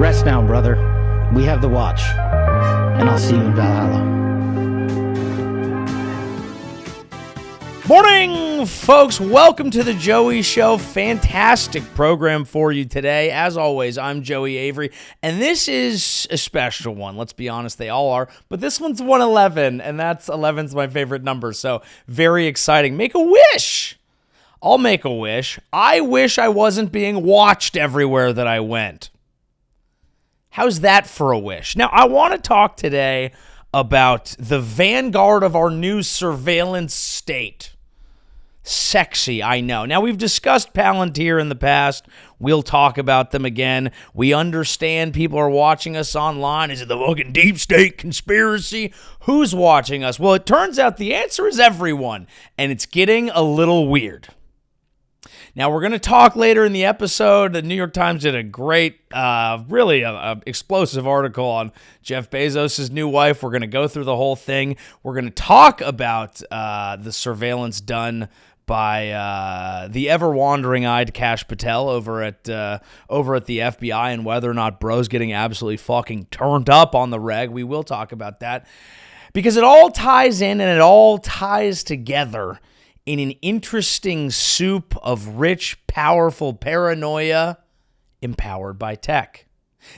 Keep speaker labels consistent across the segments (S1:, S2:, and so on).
S1: Rest now, brother. We have the watch. And I'll see you in Valhalla.
S2: Morning, folks. Welcome to the Joey Show. Fantastic program for you today. As always, I'm Joey Avery, and this is a special one. Let's be honest, they all are, but this one's 111, and that's 11's my favorite number, so very exciting. Make a wish. I'll make a wish. I wish I wasn't being watched everywhere that I went. How's that for a wish? Now, I want to talk today about the vanguard of our new surveillance state. Sexy, I know. Now, we've discussed Palantir in the past. We'll talk about them again. We understand people are watching us online. Is it the fucking deep state conspiracy? Who's watching us? Well, it turns out the answer is everyone, and it's getting a little weird. Now, we're going to talk later in the episode. The New York Times did a great, really explosive article on Jeff Bezos' new wife. We're going to go through the whole thing. We're going to talk about the surveillance done by the ever-wandering-eyed Kash Patel over at the FBI and whether or not bro's getting absolutely fucking turned up on the reg. We will talk about that because it all ties in and it all ties together in an interesting soup of rich, powerful paranoia empowered by tech.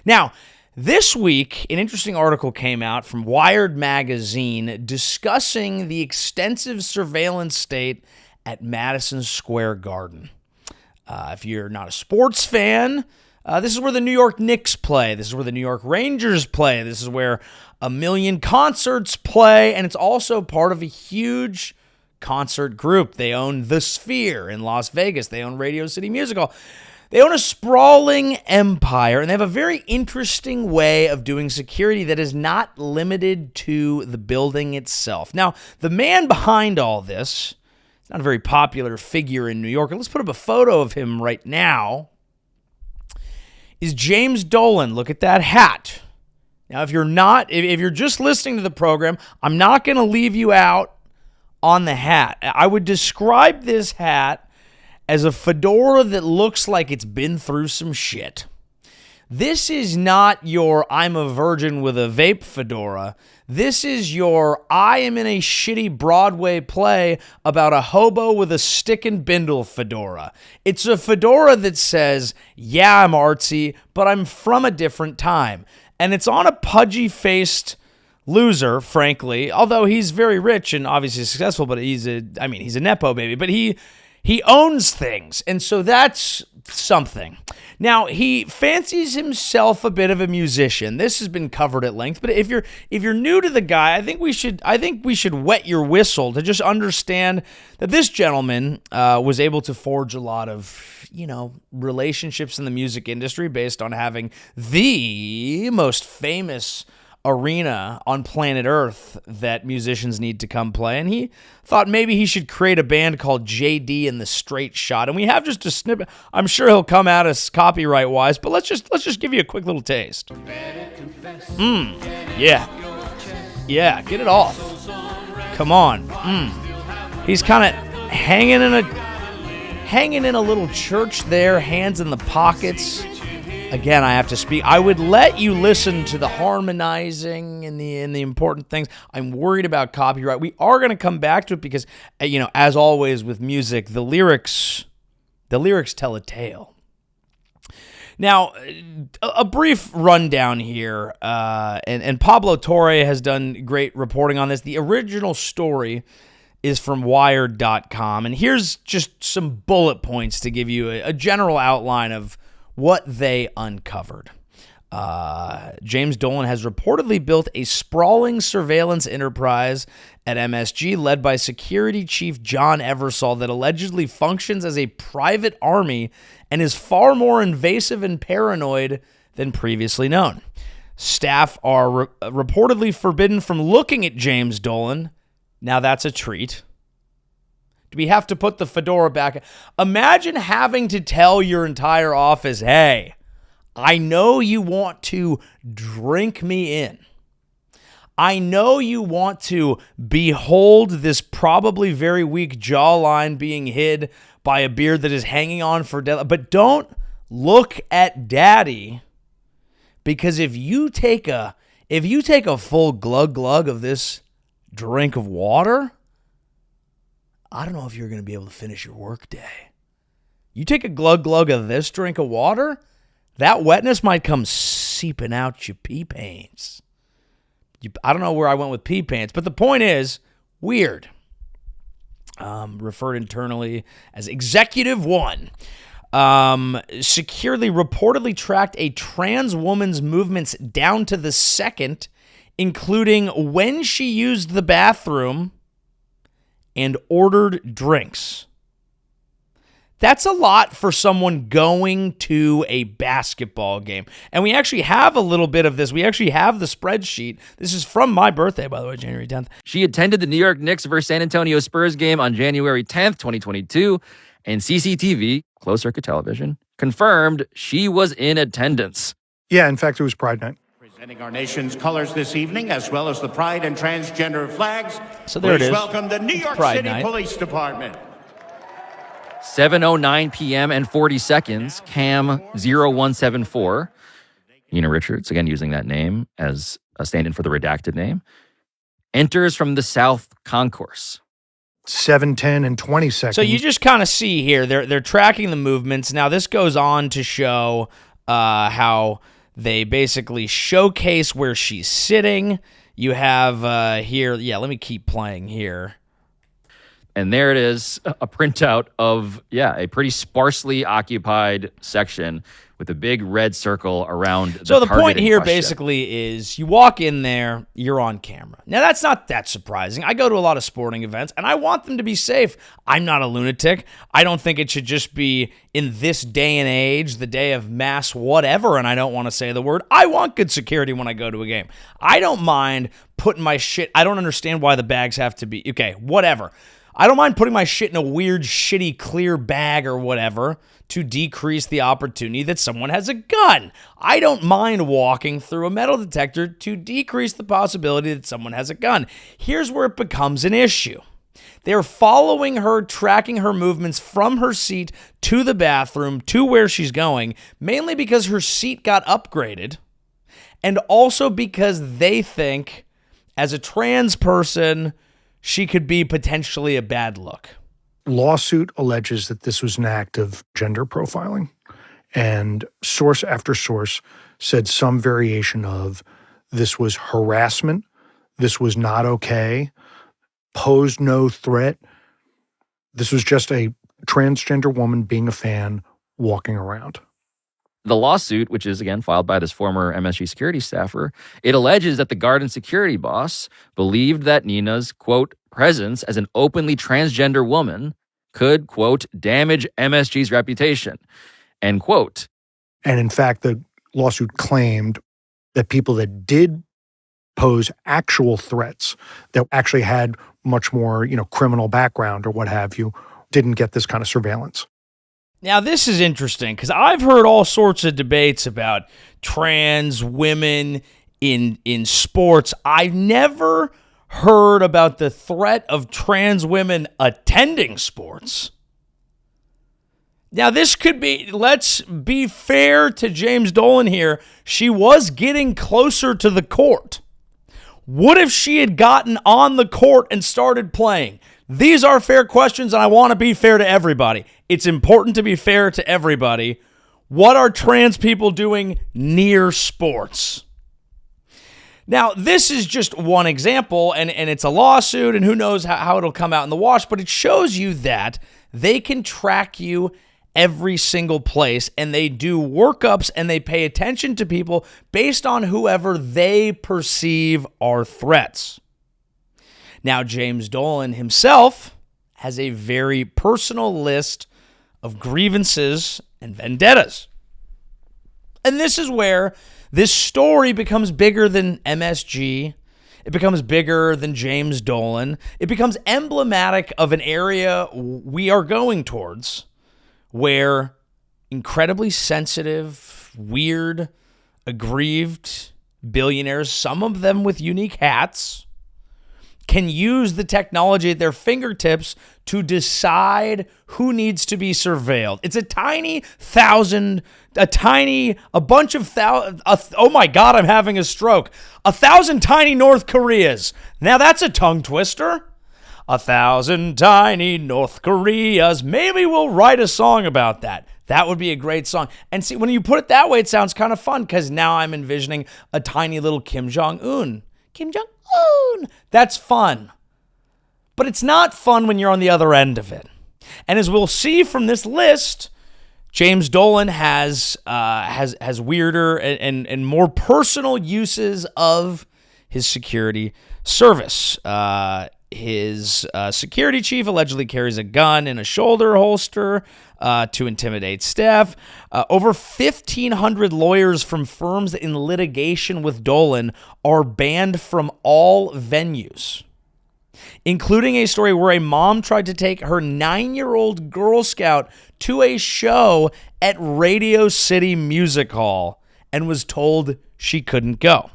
S2: Now, this week, an interesting article came out from Wired magazine discussing the extensive surveillance state at Madison Square Garden. If you're not a sports fan, this is where the New York Knicks play. This is where the New York Rangers play. This is where a million concerts play, and it's also part of a huge concert group. They own The Sphere in Las Vegas. They own Radio City Music Hall. They own a sprawling empire, and they have a very interesting way of doing security that is not limited to the building itself. Now, the man behind all this, he's not a very popular figure in New York. Let's put up a photo of him right now, is James Dolan. Look at that hat. Now, if you're just listening to the program, I'm not going to leave you out on the hat. I would describe this hat as a fedora that looks like it's been through some shit. This is not your I'm a virgin with a vape fedora. This is your I am in a shitty Broadway play about a hobo with a stick and bindle fedora. It's a fedora that says, yeah, I'm artsy, but I'm from a different time. And it's on a pudgy-faced loser, frankly, although he's very rich and obviously successful, but he's a Nepo baby, but he owns things, and so that's something. Now, he fancies himself a bit of a musician. This has been covered at length, but if you're new to the guy, I think we should wet your whistle to just understand that this gentleman was able to forge a lot of, relationships in the music industry based on having the most famous arena on planet Earth that musicians need to come play, and he thought maybe he should create a band called JD and the Straight Shot, and we have just a snippet. I'm sure he'll come at us copyright wise, but let's just give you a quick little taste. Yeah, get it off. Come on. He's kind of hanging in a little church there, hands in the pockets. Again, I have to speak. I would let you listen to the harmonizing and the important things. I'm worried about copyright. We are going to come back to it because, as always with music, the lyrics tell a tale. Now, a brief rundown here, and Pablo Torre has done great reporting on this. The original story is from Wired.com, and here's just some bullet points to give you a general outline of what they uncovered. James Dolan has reportedly built a sprawling surveillance enterprise at MSG led by security chief John Eversole that allegedly functions as a private army and is far more invasive and paranoid than previously known. Staff are reportedly forbidden from looking at James Dolan. Now that's a treat. Do we have to put the fedora back? Imagine having to tell your entire office, hey, I know you want to drink me in. I know you want to behold this probably very weak jawline being hid by a beard that is hanging on for death, but don't look at daddy Because if you take a full glug of this drink of water, I don't know if you're going to be able to finish your work day. You take a glug of this drink of water, that wetness might come seeping out your pee pants. I don't know where I went with pee pants, but the point is, weird. Referred internally as Executive 1. Securely reportedly tracked a trans woman's movements down to the second, including when she used the bathroom and ordered drinks. That's a lot for someone going to a basketball game. And we actually have a little bit of this. We actually have the spreadsheet. This is from my birthday, by the way, January 10th.
S3: She attended the New York Knicks versus San Antonio Spurs game on January 10th, 2022, and CCTV, closed-circuit television, confirmed she was in attendance.
S4: Yeah, in fact, it was Pride Night.
S5: Presenting our nation's colors this evening, as well as the pride and transgender flags.
S2: So there it is.
S5: Welcome the New York
S2: Pride
S5: City
S2: Night.
S5: Police Department.
S3: 7:09 p.m. and 40 seconds, cam 0174. Nina Richards, again using that name as a stand-in for the redacted name, enters from the South Concourse.
S4: 7:10 and 20 seconds.
S2: So you just kind of see here, they're tracking the movements. Now, this goes on to show how they basically showcase where she's sitting. You have here, let me keep playing here.
S3: And there it is, a printout of, a pretty sparsely occupied section with a big red circle around the
S2: So the point
S3: targeting
S2: here
S3: question.
S2: basically is you walk in there, you're on camera. Now, that's not that surprising. I go to a lot of sporting events, and I want them to be safe. I'm not a lunatic. I don't think it should just be in this day and age, the day of mass whatever, and I don't want to say the word. I want good security when I go to a game. I don't mind putting my shit. I don't understand why the bags have to be, okay, whatever. I don't mind putting my shit in a weird, shitty, clear bag or whatever to decrease the opportunity that someone has a gun. I don't mind walking through a metal detector to decrease the possibility that someone has a gun. Here's where it becomes an issue. They're following her, tracking her movements from her seat to the bathroom, to where she's going, mainly because her seat got upgraded, and also because they think, as a trans person, she could be potentially a bad look.
S4: Lawsuit alleges that this was an act of gender profiling, and source after source said some variation of this was harassment, this was not okay, posed no threat. This was just a transgender woman being a fan walking around.
S3: The lawsuit, which is, again, filed by this former MSG security staffer, it alleges that the Garden security boss believed that Nina's, quote, presence as an openly transgender woman could, quote, damage MSG's reputation, end quote.
S4: And in fact, the lawsuit claimed that people that did pose actual threats, that actually had much more, criminal background or what have you, didn't get this kind of surveillance.
S2: Now, this is interesting because I've heard all sorts of debates about trans women in sports. I've never heard about the threat of trans women attending sports. Now, this could be, let's be fair to James Dolan here, she was getting closer to the court. What if she had gotten on the court and started playing? These are fair questions, and I want to be fair to everybody. It's important to be fair to everybody. What are trans people doing near sports? Now, this is just one example, and it's a lawsuit, and who knows how it'll come out in the wash, but it shows you that they can track you every single place, and they do workups, and they pay attention to people based on whoever they perceive are threats. Now, James Dolan himself has a very personal list of grievances and vendettas. And this is where this story becomes bigger than MSG. It becomes bigger than James Dolan. It becomes emblematic of an area we are going towards where incredibly sensitive, weird, aggrieved billionaires, some of them with unique hats, can use the technology at their fingertips to decide who needs to be surveilled. It's oh my God, I'm having a stroke. 1,000 tiny North Koreas. Now that's a tongue twister. 1,000 tiny North Koreas. Maybe we'll write a song about that. That would be a great song. And see, when you put it that way, it sounds kind of fun because now I'm envisioning a tiny little Kim Jong-un. Kim Jong-un. That's fun. But it's not fun when you're on the other end of it. And as we'll see from this list, James Dolan has weirder and more personal uses of his security service. His security chief allegedly carries a gun in a shoulder holster to intimidate staff. Over 1,500 lawyers from firms in litigation with Dolan are banned from all venues, including a story where a mom tried to take her 9-year-old Girl Scout to a show at Radio City Music Hall and was told she couldn't go.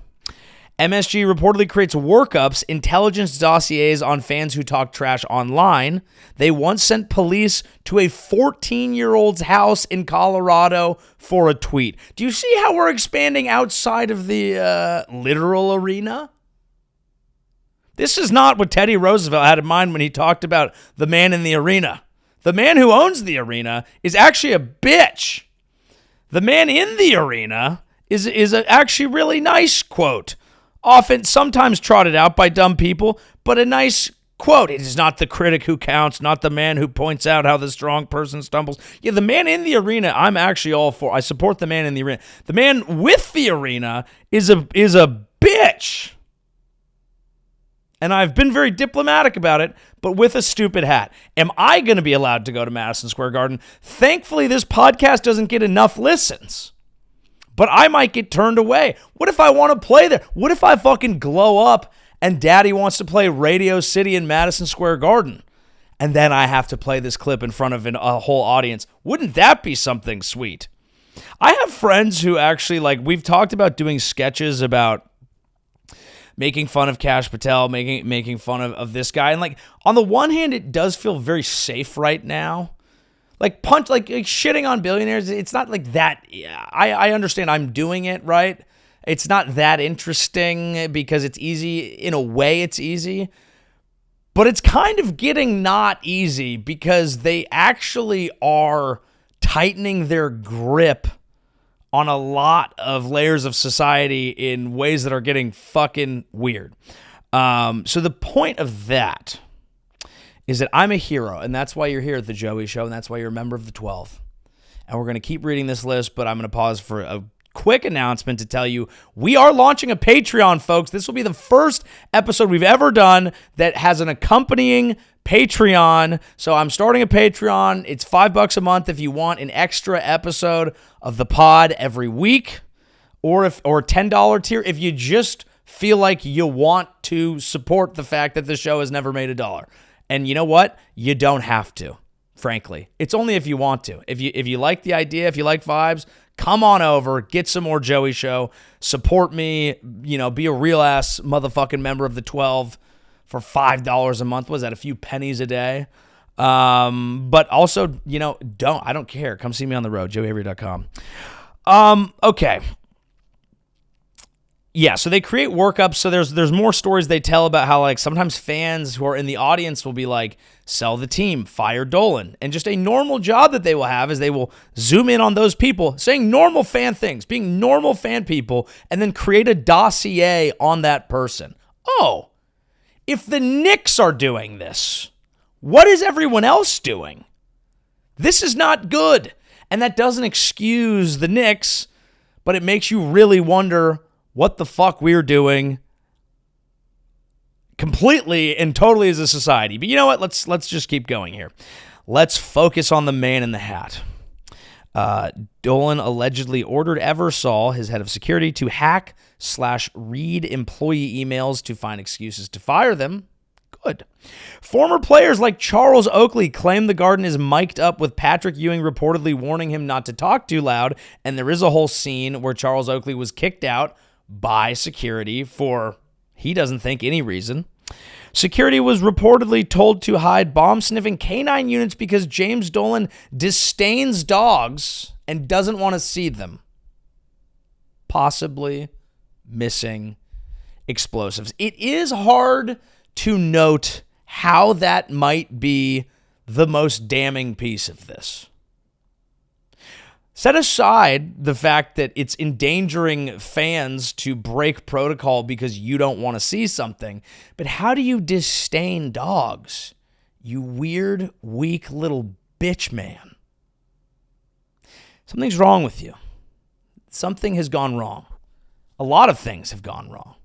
S2: MSG reportedly creates workups, intelligence dossiers on fans who talk trash online. They once sent police to a 14-year-old's house in Colorado for a tweet. Do you see how we're expanding outside of the literal arena? This is not what Teddy Roosevelt had in mind when he talked about the man in the arena. The man who owns the arena is actually a bitch. The man in the arena is actually really nice quote. Sometimes trotted out by dumb people, but a nice quote. It is not the critic who counts, not the man who points out how the strong person stumbles. Yeah, the man in the arena, I'm actually all for. I support the man in the arena. The man with the arena is a bitch. And I've been very diplomatic about it, but with a stupid hat. Am I going to be allowed to go to Madison Square Garden? Thankfully, this podcast doesn't get enough listens. But I might get turned away. What if I want to play there? What if I fucking glow up and Daddy wants to play Radio City in Madison Square Garden? And then I have to play this clip in front of a whole audience. Wouldn't that be something sweet? I have friends who actually, we've talked about doing sketches about making fun of Kash Patel, making fun of this guy. And on the one hand, it does feel very safe right now. Shitting on billionaires, it's not like that. I understand I'm doing it, right? It's not that interesting because it's easy. In a way, it's easy. But it's kind of getting not easy because they actually are tightening their grip on a lot of layers of society in ways that are getting fucking weird. So the point of that is that I'm a hero, and that's why you're here at the Joey Show, and that's why you're a member of the 12. And we're going to keep reading this list, but I'm going to pause for a quick announcement to tell you we are launching a Patreon, folks. This will be the first episode we've ever done that has an accompanying Patreon. So I'm starting a Patreon. It's $5 a month if you want an extra episode of the pod every week, or $10 tier if you just feel like you want to support the fact that the show has never made $1. And you know what? You don't have to, frankly. It's only if you want to. If you like the idea, if you like vibes, come on over, get some more Joey Show, support me, be a real ass motherfucking member of the 12 for $5 a month. Was that a few pennies a day? But also, I don't care. Come see me on the road, joeyavery.com. Okay. Yeah, so they create workups. So there's more stories they tell about how sometimes fans who are in the audience will be sell the team, fire Dolan. And just a normal job that they will have is they will zoom in on those people saying normal fan things, being normal fan people, and then create a dossier on that person. Oh, if the Knicks are doing this, what is everyone else doing? This is not good. And that doesn't excuse the Knicks, but it makes you really wonder what the fuck we're doing completely and totally as a society. But you know what? Let's just keep going here. Let's focus on the man in the hat. Dolan allegedly ordered Eversole, his head of security, to hack/read employee emails to find excuses to fire them. Good. Former players like Charles Oakley claim the Garden is mic'd up, with Patrick Ewing reportedly warning him not to talk too loud, and there is a whole scene where Charles Oakley was kicked out by security for, he doesn't think, any reason. Security was reportedly told to hide bomb-sniffing canine units because James Dolan disdains dogs and doesn't want to see them. Possibly missing explosives. It is hard to note how that might be the most damning piece of this. Set aside the fact that it's endangering fans to break protocol because you don't want to see something, but how do you disdain dogs? You weird, weak little bitch man. Something's wrong with you. Something has gone wrong. A lot of things have gone wrong.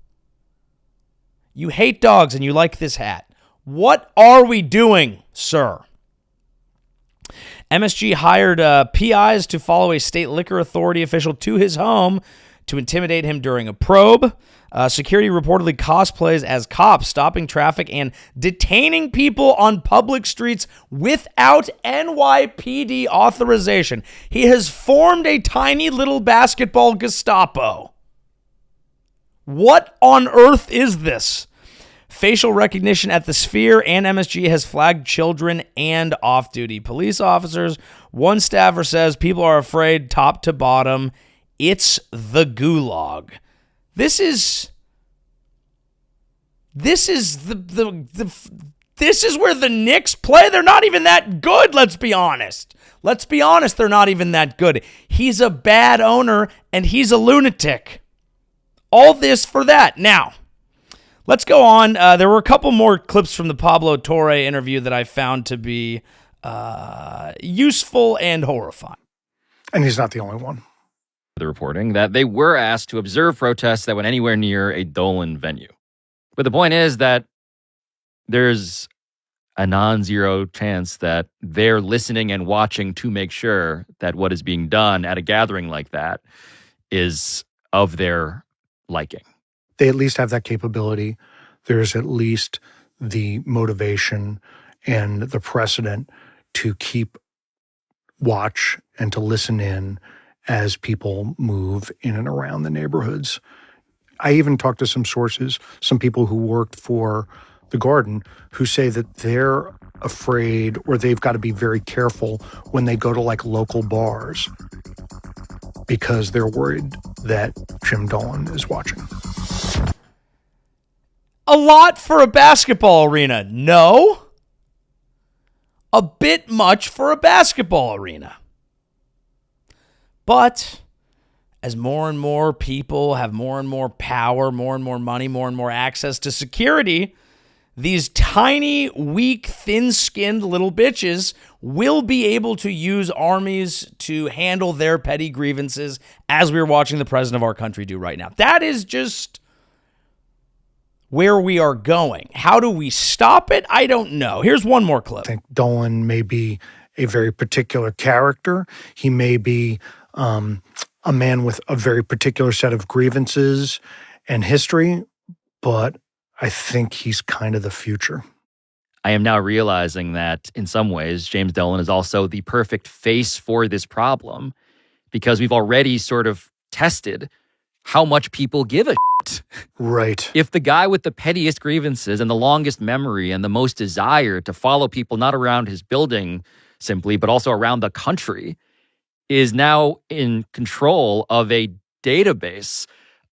S2: You hate dogs and you like this hat. What are we doing, sir? MSG hired PIs to follow a state liquor authority official to his home to intimidate him during a probe. Security reportedly cosplays as cops, stopping traffic and detaining people on public streets without NYPD authorization. He has formed a tiny little basketball Gestapo. What on earth is this? Facial recognition at the Sphere and MSG has flagged children and off-duty police officers. One staffer says people are afraid top to bottom. It's the gulag. This is where the Knicks play. They're not even that good, let's be honest. They're not even that good. He's a bad owner and he's a lunatic. All this for that. Now, let's go on. There were a couple more clips from the Pablo Torre interview that I found to be useful and horrifying.
S4: And he's not the only one.
S3: The reporting that they were asked to observe protests that went anywhere near a Dolan venue. But the point is that there's a non-zero chance that they're listening and watching to make sure that what is being done at a gathering like that is of their liking.
S4: They at least have that capability. There's at least the motivation and the precedent to keep watch and to listen in as people move in and around the neighborhoods. I even talked to some sources, some people who worked for the Garden, who say that they're afraid or they've got to be very careful when they go to like local bars because they're worried that Jim Dolan is watching.
S2: A lot for a basketball arena. No. A bit much for a basketball arena. But as more and more people have more and more power, more and more money, more and more access to security, these tiny, weak, thin-skinned little bitches will be able to use armies to handle their petty grievances, as we're watching the president of our country do right now. That is just where we are going. How do we stop it? I don't know. Here's one more clip.
S4: I think Dolan may be a very particular character. He may be a man with a very particular set of grievances and history, but I think he's kind of the future.
S3: I am now realizing that in some ways, James Dolan is also the perfect face for this problem because we've already sort of tested how much people give a shit.
S4: Right.
S3: If the guy with the pettiest grievances and the longest memory and the most desire to follow people not around his building simply, but also around the country is now in control of a database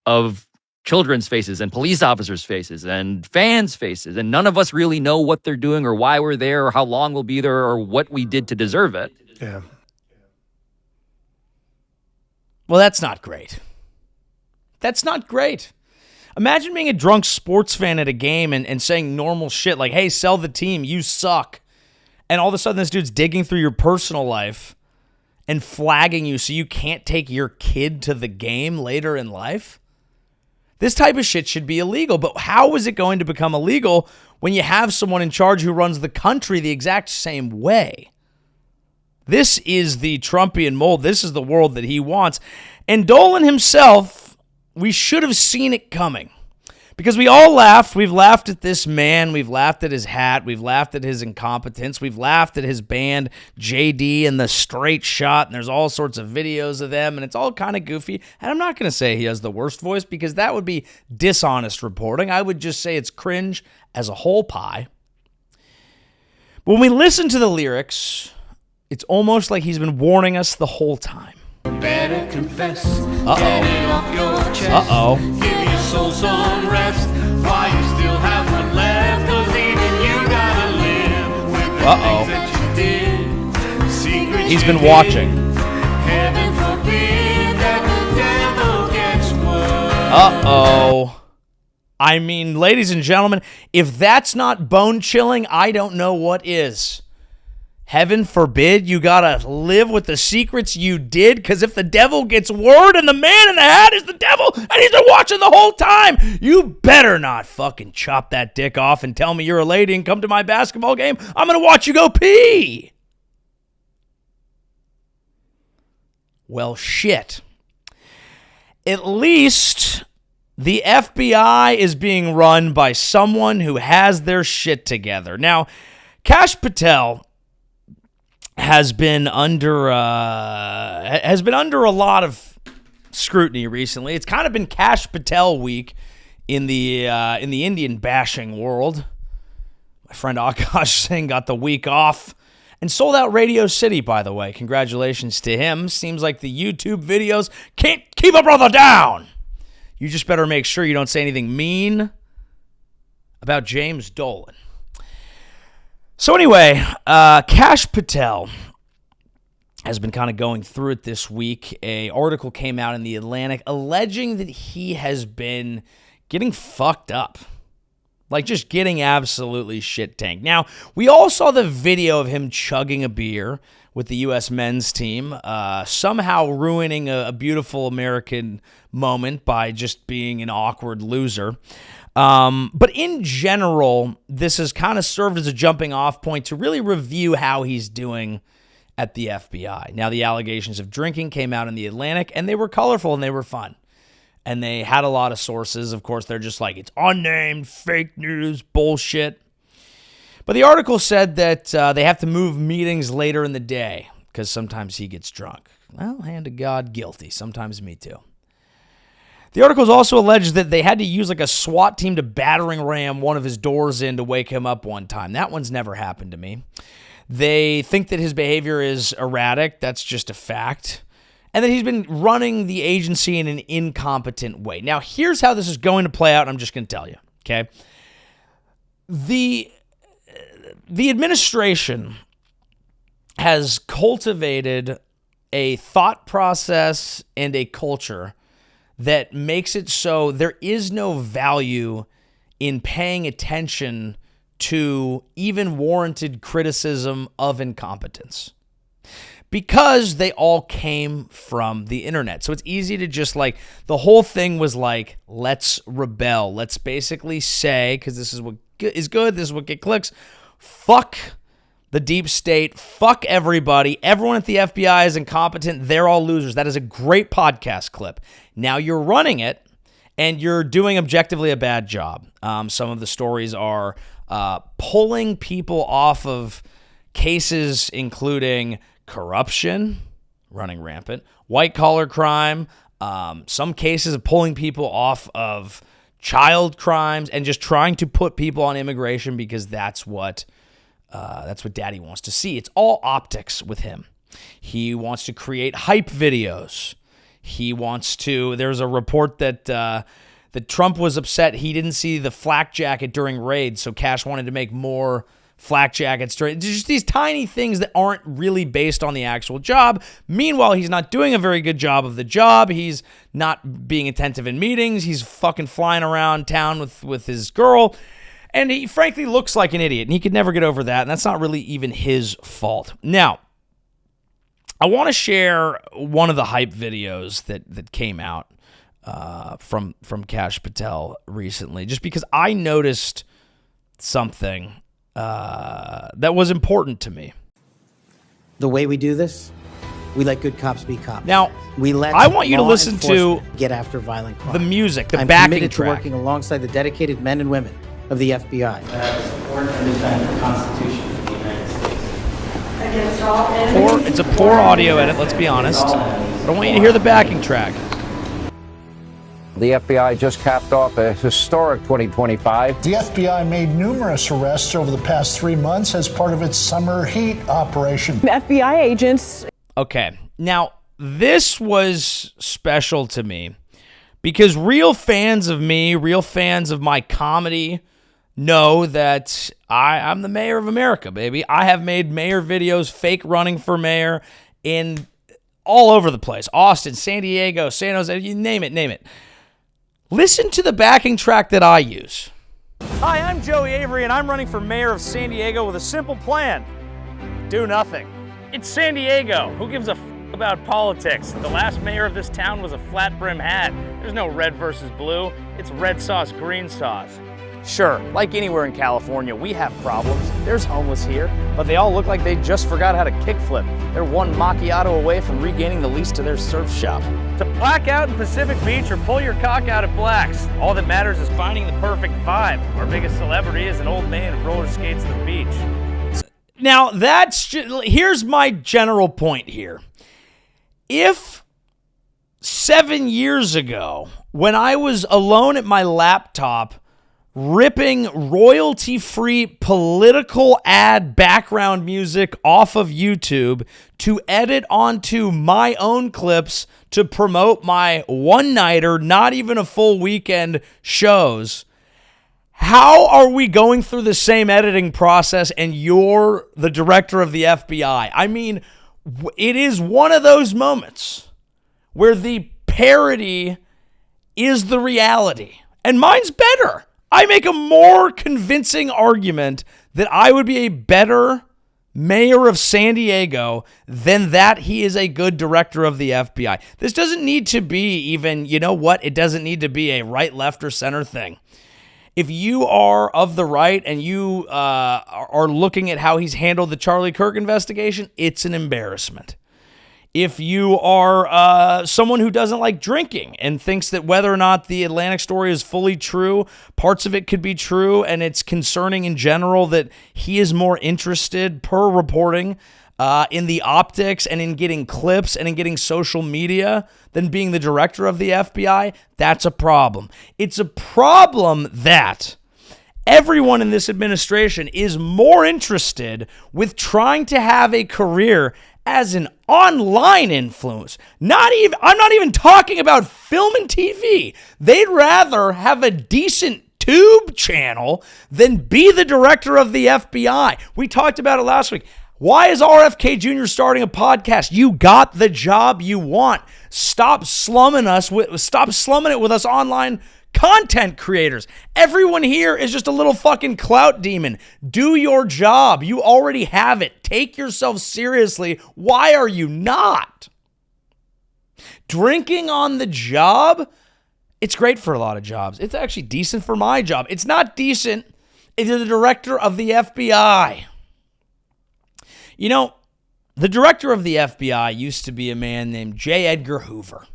S3: of children's faces and police officers' faces and fans' faces, and none of us really know what they're doing or why we're there or how long we'll be there or what we did to deserve it.
S4: Yeah.
S2: Well, that's not great. That's not great. Imagine being a drunk sports fan at a game and saying normal shit like, hey, sell the team, you suck. And all of a sudden this dude's digging through your personal life and flagging you so you can't take your kid to the game later in life. This type of shit should be illegal, but how is it going to become illegal when you have someone in charge who runs the country the exact same way? This is the Trumpian mold. This is the world that he wants. And Dolan himself, we should have seen it coming Because we all laughed. We've laughed at this man. We've laughed at his hat. We've laughed at his incompetence. We've laughed at his band, JD, and the straight shot. And there's all sorts of videos of them. And it's all kind of goofy. And I'm not going to say he has the worst voice because that would be dishonest reporting. I would just say it's cringe as a whole pie. But when we listen to the lyrics, it's almost like he's been warning us the whole time.
S6: Better confess.
S2: Uh-oh.
S6: Get it off your chest.
S2: Uh-oh.
S6: Give your soul some rest. Why you still have one left? 'Cause even you gotta live with the things that you did. Secrets
S2: He's
S6: you
S2: been
S6: did.
S2: watching.
S6: Heaven forbid that the devil gets worse.
S2: Uh-oh. I mean, ladies and gentlemen, if that's not bone-chilling, I don't know what is. Heaven forbid you gotta live with the secrets you did, because if the devil gets word and the man in the hat is the devil and he's been watching the whole time, you better not fucking chop that dick off and tell me you're a lady and come to my basketball game. I'm gonna watch you go pee. Well, shit. At least the FBI is being run by someone who has their shit together. Now, Kash Patel has been under a lot of scrutiny recently. It's kind of been Kash Patel week in the Indian bashing world. My friend Akash Singh got the week off and sold out Radio City, by the way. Congratulations to him. Seems like the YouTube videos can't keep a brother down. You just better make sure you don't say anything mean about James Dolan. So anyway, Kash Patel has been kind of going through it this week. An article came out in The Atlantic alleging that he has been getting fucked up. Like just getting absolutely shit-tanked. Now, we all saw the video of him chugging a beer with the U.S. men's team, somehow ruining a beautiful American moment by just being an awkward loser. But in general, this has kind of served as a jumping off point to really review how he's doing at the FBI. Now, the allegations of drinking came out in The Atlantic, and they were colorful and they were fun. And they had a lot of sources. Of course, they're just like, it's unnamed, fake news, bullshit. But the article said that they have to move meetings later in the day because sometimes he gets drunk. Well, hand to God, guilty. Sometimes me too. The articles also alleged that they had to use like a SWAT team to battering ram one of his doors in to wake him up one time. That one's never happened to me. They think that his behavior is erratic. That's just a fact. And that he's been running the agency in an incompetent way. Now, here's how this is going to play out. I'm just going to tell you, okay? The administration has cultivated a thought process and a culture that makes it so there is no value in paying attention to even warranted criticism of incompetence. Because they all came from the internet. So it's easy to just like, the whole thing was like, let's rebel. Let's basically say, because this is what is good, this is what get clicks, fuck the deep state, fuck everybody. Everyone at the FBI is incompetent. They're all losers. That is a great podcast clip. Now you're running it, and you're doing objectively a bad job. Some of the stories are pulling people off of cases including corruption, running rampant, white-collar crime, some cases of pulling people off of child crimes, and just trying to put people on immigration because that's what daddy wants to see. It's all optics with him. He wants to create hype videos. He wants to, there's a report that Trump was upset he didn't see the flak jacket during raids, so Kash wanted to make more flak jackets. Just these tiny things that aren't really based on the actual job. Meanwhile, he's not doing a very good job of the job. He's not being attentive in meetings. He's fucking flying around town with his girl. And he frankly looks like an idiot, and he could never get over that, and that's not really even his fault. Now, I want to share one of the hype videos that came out from Kash Patel recently, just because I noticed something that was important to me.
S1: The way we do this
S7: We let good cops be cops.
S2: Now,
S7: we let
S2: I want you to
S7: law
S2: listen to
S7: enforcement get after violent crime.
S2: the music, the
S7: I'm
S2: backing
S7: committed
S2: track.
S7: to working alongside the dedicated men and women of the FBI.
S8: Support and defend the Constitution of the United States.
S9: Against all enemies.
S2: It's a poor audio edit, let's be honest. But I want you to hear the backing track.
S10: The FBI just capped off a historic 2025.
S11: The FBI made numerous arrests over the past 3 months as part of its summer heat operation.
S9: FBI agents.
S2: Okay, now this was special to me because real fans of me, real fans of my comedy know that I'm the mayor of America, baby. I have made mayor videos, fake running for mayor in all over the place. Austin, San Diego, San Jose, you name it. Listen to the backing track that I use. Hi, I'm Joey Avery, and I'm running for mayor of San Diego with a simple plan. Do nothing. It's San Diego. Who gives a f about politics? The last mayor of this town was a flat brim hat. There's no red versus blue. It's red sauce, green sauce. Sure, like anywhere in California, we have problems. There's homeless here, but they all look like they just forgot how to kickflip. They're one macchiato away from regaining the lease to their surf shop. To black out in Pacific Beach or pull your cock out at Black's, all that matters is finding the perfect vibe. Our biggest celebrity is an old man who roller skates the beach. Now, here's my general point here. If 7 years ago, when I was alone at my laptop, ripping royalty-free political ad background music off of YouTube to edit onto my own clips to promote my one-nighter, not even a full weekend shows, how are we going through the same editing process and you're the director of the FBI? I mean, it is one of those moments where the parody is the reality. And mine's better. I make a more convincing argument that I would be a better mayor of San Diego than that he is a good director of the FBI. This doesn't need to be even, you know what? It doesn't need to be a right, left, or center thing. If you are of the right and you are looking at how he's handled the Charlie Kirk investigation, it's an embarrassment. If you are someone who doesn't like drinking and thinks that whether or not the Atlantic story is fully true, parts of it could be true, and it's concerning in general that he is more interested, per reporting, in the optics and in getting clips and in getting social media than being the director of the FBI, that's a problem. It's a problem that everyone in this administration is more interested with trying to have a career as an online influence. I'm not even talking about film and TV. They'd rather have a decent tube channel than be the director of the FBI. We talked about it last week. Why is RFK Jr. starting a podcast? You got the job you want. Stop slumming it with us online content creators. Everyone here is just a little fucking clout demon. Do your job. You already have it. Take yourself seriously. Why are you not? Drinking on the job, it's great for a lot of jobs. It's actually decent for my job. It's not decent if you're the director of the FBI. You know, the director of the FBI used to be a man named J. Edgar Hoover.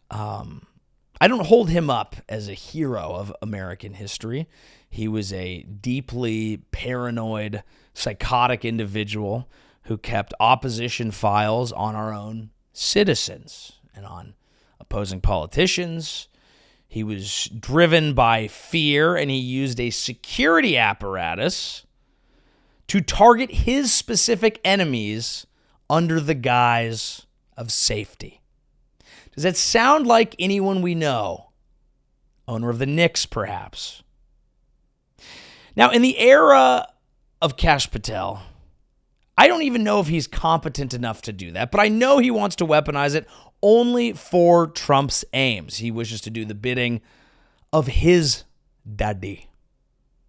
S2: I don't hold him up as a hero of American history. He was a deeply paranoid, psychotic individual who kept opposition files on our own citizens and on opposing politicians. He was driven by fear, and he used a security apparatus to target his specific enemies under the guise of safety. Does that sound like anyone we know? Owner of the Knicks, perhaps. Now, in the era of Kash Patel, I don't even know if he's competent enough to do that, but I know he wants to weaponize it only for Trump's aims. He wishes to do the bidding of his daddy.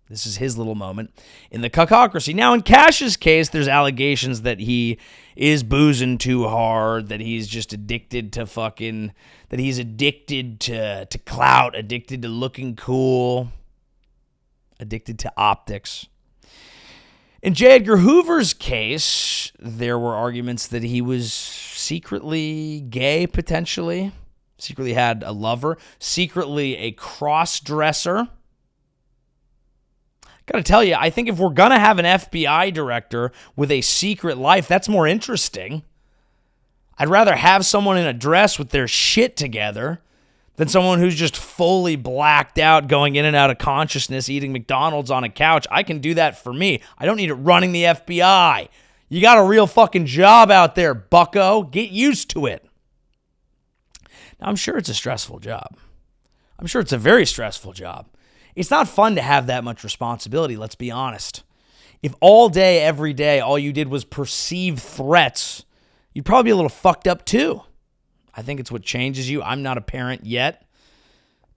S2: This is his little moment in the cuckocracy. Now, in Kash's case, there's allegations that he is boozing too hard, that he's just addicted to that he's addicted to clout, addicted to looking cool, addicted to optics. In J. Edgar Hoover's case, there were arguments that he was secretly gay, potentially, secretly had a lover, secretly a cross-dresser. Gotta tell you, I think if we're gonna have an FBI director with a secret life, that's more interesting. I'd rather have someone in a dress with their shit together than someone who's just fully blacked out, going in and out of consciousness, eating McDonald's on a couch. I can do that for me. I don't need it running the FBI. You got a real fucking job out there, bucko. Get used to it. Now, I'm sure it's a stressful job. I'm sure it's a very stressful job. It's not fun to have that much responsibility, let's be honest. If all day, every day, all you did was perceive threats, you'd probably be a little fucked up too. I think it's what changes you. I'm not a parent yet,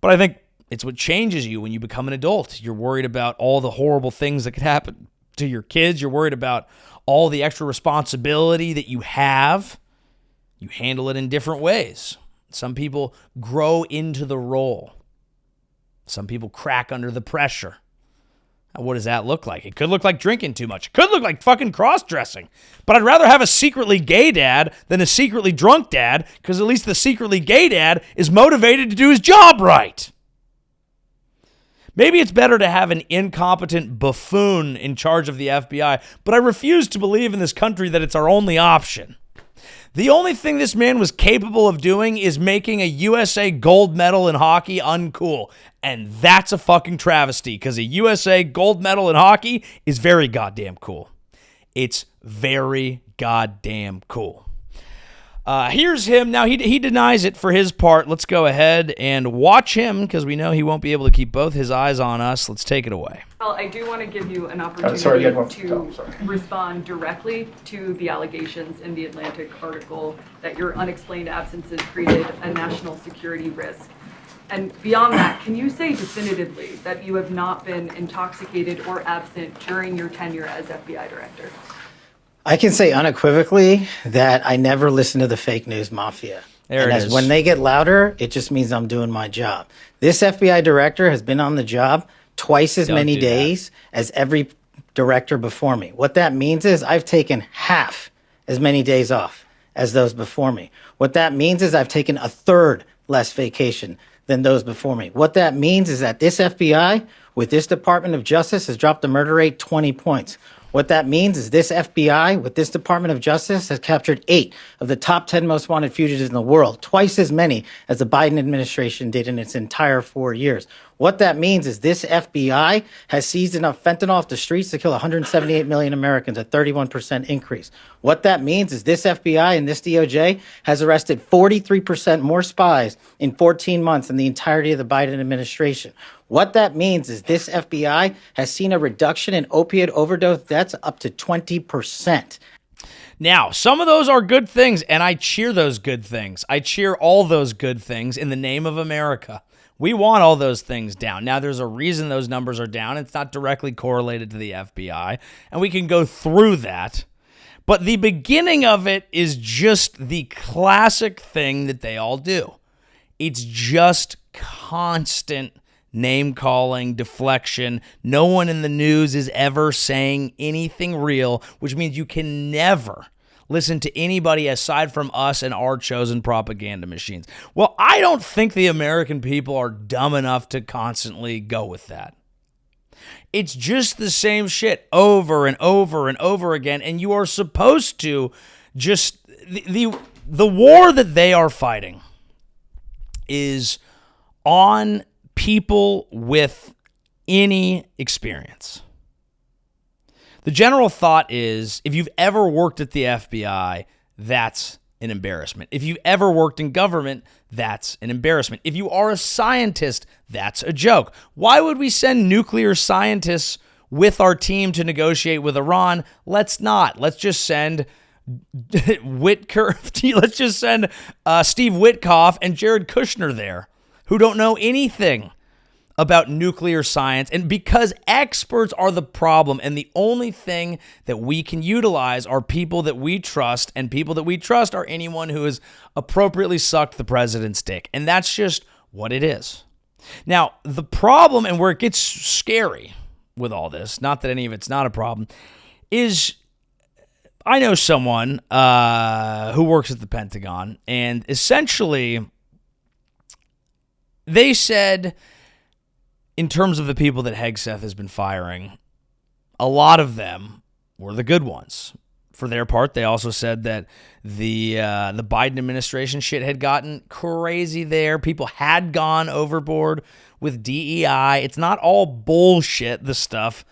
S2: but I think it's what changes you when you become an adult. You're worried about all the horrible things that could happen to your kids. You're worried about all the extra responsibility that you have. You handle it in different ways. Some people grow into the role. Some people crack under the pressure. Now, what does that look like? It could look like drinking too much. It could look like fucking cross-dressing. But I'd rather have a secretly gay dad than a secretly drunk dad, because at least the secretly gay dad is motivated to do his job right. Maybe it's better to have an incompetent buffoon in charge of the FBI, but I refuse to believe in this country that it's our only option. The only thing this man was capable of doing is making a USA gold medal in hockey uncool. And that's a fucking travesty, because a USA gold medal in hockey is very goddamn cool. It's very goddamn cool. Here's him. Now, he denies it for his part. Let's go ahead and watch him, because we know he won't be able to keep both his eyes on us. Let's take it away.
S9: Well, I do want to give you an opportunity to respond directly to the allegations in the Atlantic article that your unexplained absences created a national security risk. And beyond that, can you say definitively that you have not been intoxicated or absent during your tenure as FBI director?
S7: I can say unequivocally that I never listen to the fake news mafia.
S2: There it is.
S7: When they get louder, it just means I'm doing my job. This FBI director has been on the job twice as many days as every director before me. What that means is I've taken half as many days off as those before me. What that means is I've taken a third less vacation than those before me. What that means is that this FBI, with this Department of Justice, has dropped the murder rate 20 points. What that means is this FBI, with this Department of Justice, has captured 8 of the top 10 most wanted fugitives in the world, twice as many as the Biden administration did in its entire 4 years. What that means is this FBI has seized enough fentanyl off the streets to kill 178 million Americans, a 31% increase. What that means is this FBI and this DOJ has arrested 43% more spies in 14 months than the entirety of the Biden administration. What that means is this FBI has seen a reduction in opiate overdose deaths up to 20%.
S2: Now, some of those are good things, and I cheer those good things. I cheer all those good things in the name of America. We want all those things down. Now, there's a reason those numbers are down. It's not directly correlated to the FBI, and we can go through that. But the beginning of it is just the classic thing that they all do. It's just constant name-calling, deflection. No one in the news is ever saying anything real, which means you can never listen to anybody aside from us and our chosen propaganda machines. Well, I don't think the American people are dumb enough to constantly go with that. It's just the same shit over and over and over again, and you are supposed to just... The war that they are fighting is on people with any experience. The general thought is, if you've ever worked at the FBI, that's an embarrassment. If you've ever worked in government, that's an embarrassment. If you are a scientist, that's a joke. Why would we send nuclear scientists with our team to negotiate with Iran? Let's not. Let's just send let's just send Steve Witkoff and Jared Kushner there, who don't know anything about nuclear science. And because experts are the problem, and the only thing that we can utilize are people that we trust, and people that we trust are anyone who has appropriately sucked the president's dick. And that's just what it is. Now, the problem, and where it gets scary with all this, not that any of it's not a problem, is I know someone who works at the Pentagon, and essentially they said, in terms of the people that Hegseth has been firing, a lot of them were the good ones. For their part, they also said that the Biden administration shit had gotten crazy there. People had gone overboard with DEI. It's not all bullshit, the stuff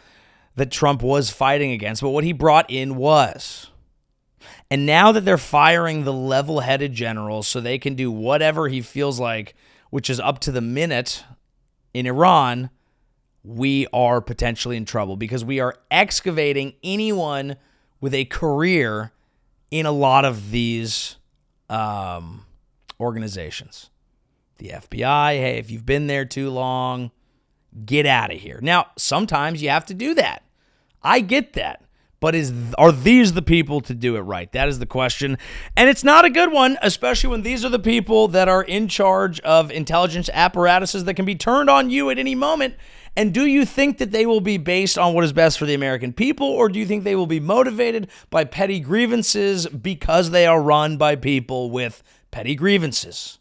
S2: that Trump was fighting against, but what he brought in was. And now that they're firing the level-headed generals so they can do whatever he feels like, which is up to the minute in Iran, we are potentially in trouble because we are excavating anyone with a career in a lot of these organizations. The FBI, hey, if you've been there too long, get out of here. Now, sometimes you have to do that. I get that. But are these the people to do it right? That is the question. And it's not a good one, especially when these are the people that are in charge of intelligence apparatuses that can be turned on you at any moment. And do you think that they will be based on what is best for the American people, or do you think they will be motivated by petty grievances because they are run by people with petty grievances?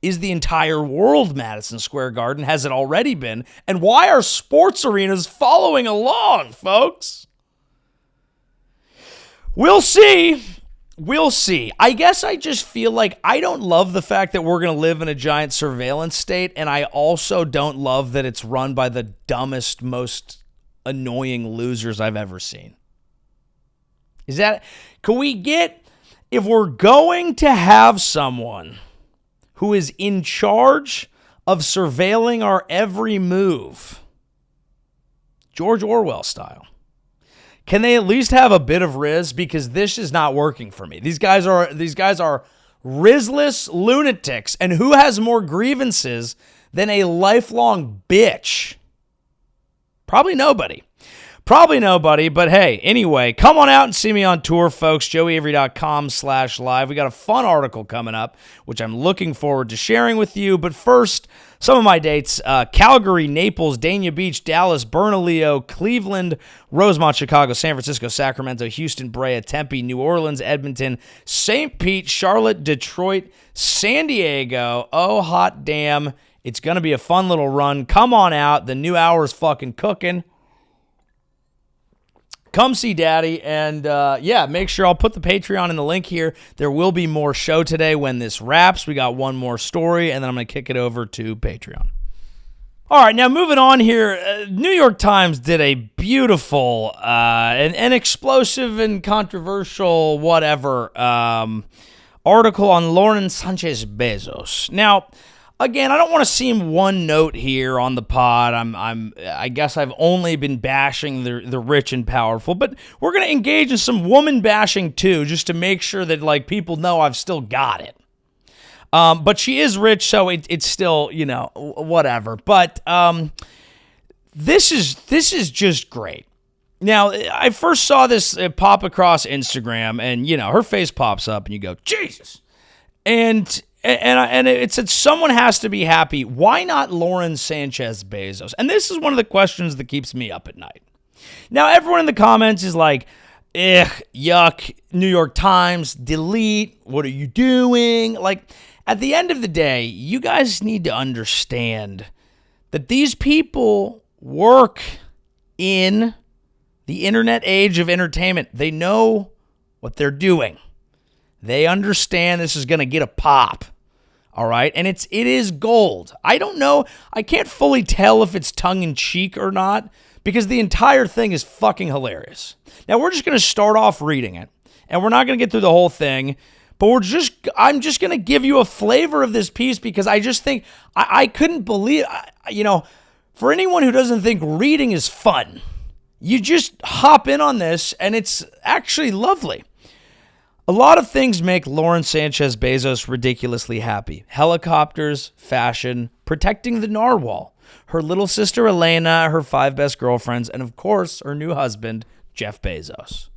S2: Is the entire world Madison Square Garden? Has it already been? And why are sports arenas following along, folks? We'll see. We'll see. I guess I just feel like I don't love the fact that we're going to live in a giant surveillance state, and I also don't love that it's run by the dumbest, most annoying losers I've ever seen. Can we get, if we're going to have someone who is in charge of surveilling our every move, George Orwell style, can they at least have a bit of Riz? Because this is not working for me. These guys are Rizless lunatics. And who has more grievances than a lifelong bitch? Probably nobody. But hey, anyway, come on out and see me on tour, folks. JoeyAvery.com/live. We got a fun article coming up, which I'm looking forward to sharing with you. But first, some of my dates: Calgary, Naples, Dania Beach, Dallas, Bernalillo, Cleveland, Rosemont, Chicago, San Francisco, Sacramento, Houston, Brea, Tempe, New Orleans, Edmonton, St. Pete, Charlotte, Detroit, San Diego. Oh, hot damn. It's going to be a fun little run. Come on out. The new hour is fucking cooking. Come see Daddy, and make sure I'll put the Patreon in the link here. There will be more show today when this wraps. We got one more story, and then I'm going to kick it over to Patreon. All right, now moving on here. New York Times did a beautiful and explosive and controversial whatever article on Lauren Sánchez Bezos. Now, again, I don't want to seem one note here on the pod. I guess I've only been bashing the rich and powerful, but we're going to engage in some woman bashing too, just to make sure that like people know I've still got it. But she is rich, so it's still, whatever. But this is just great. Now, I first saw this pop across Instagram, and her face pops up, and you go, Jesus, and it said someone has to be happy. Why not Lauren Sánchez Bezos? And this is one of the questions that keeps me up at night. Now, everyone in the comments is like, yuck, New York Times, delete, what are you doing? Like, at the end of the day, you guys need to understand that these people work in the internet age of entertainment. They know what they're doing. They understand this is going to get a pop, all right? And it is gold. I don't know. I can't fully tell if it's tongue-in-cheek or not because the entire thing is fucking hilarious. Now, we're just going to start off reading it, and we're not going to get through the whole thing, but I'm just going to give you a flavor of this piece because I just think I couldn't believe, for anyone who doesn't think reading is fun, you just hop in on this, and it's actually lovely. A lot of things make Lauren Sánchez Bezos ridiculously happy. Helicopters, fashion, protecting the narwhal, her little sister Elena, her 5 best girlfriends, and of course, her new husband, Jeff Bezos.